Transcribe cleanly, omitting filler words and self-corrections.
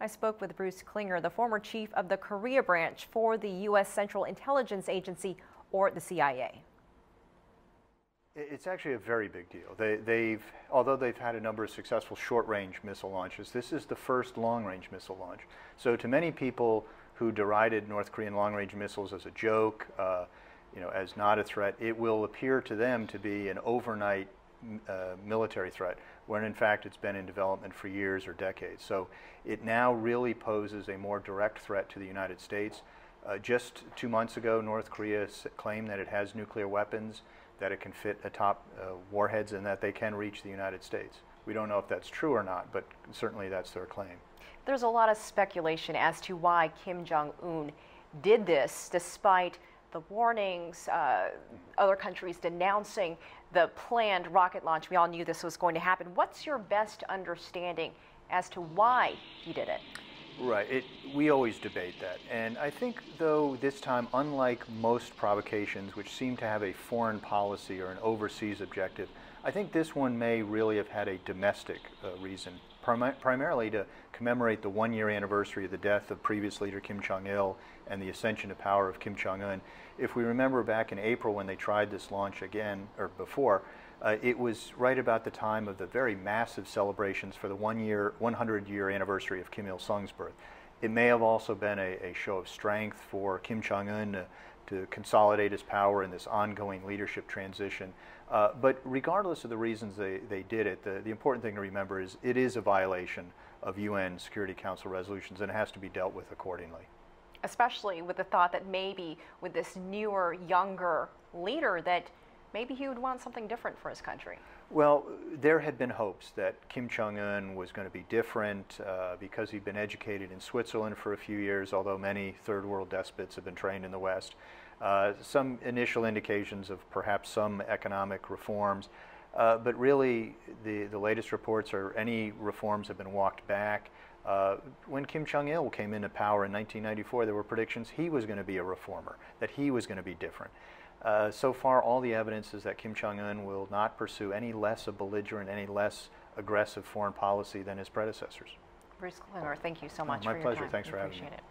I spoke with Bruce Klinger, the former chief of the Korea branch for the U.S. Central Intelligence Agency, or the CIA. It's actually a very big deal. Although they've had a number of successful short-range missile launches, this is the first long-range missile launch. So to many people who derided North Korean long-range missiles as a joke, as not a threat, it will appear to them to be an overnight military threat, when in fact it's been in development for years or decades. So it now really poses a more direct threat to the United States. Just 2 months ago, North Korea claimed that it has nuclear weapons, that it can fit atop warheads, and that they can reach the United States. We don't know if that's true or not, but certainly that's their claim. There's a lot of speculation as to why Kim Jong-un did this, despite the warnings, other countries denouncing the planned rocket launch. We all knew this was going to happen. What's your best understanding as to why he did it? Right. We always debate that. And I think, though, this time, unlike most provocations, which seem to have a foreign policy or an overseas objective, I think this one may really have had a domestic reason, primarily to commemorate the one-year anniversary of the death of previous leader Kim Jong-il and the ascension to power of Kim Jong-un. If we remember back in April when they tried this launch again, or before, it was right about the time of the very massive celebrations for the 100-year anniversary of Kim Il-sung's birth. It may have also been a show of strength for Kim Jong-un to consolidate his power in this ongoing leadership transition. But regardless of the reasons they did it, the important thing to remember is it is a violation of UN Security Council resolutions, and it has to be dealt with accordingly. Especially with the thought that maybe with this newer, younger leader that maybe he would want something different for his country. Well, there had been hopes that Kim Jong-un was going to be different because he'd been educated in Switzerland for a few years, although many third world despots have been trained in the West. Some initial indications of perhaps some economic reforms, but really the latest reports are any reforms have been walked back. When Kim Jong-il came into power in 1994, there were predictions he was going to be a reformer, that he was going to be different. So far, all the evidence is that Kim Jong-un will not pursue any less a belligerent, any less aggressive foreign policy than his predecessors. Bruce Klinger, thank you so much for your time. My pleasure. Thanks for having me. Appreciate it.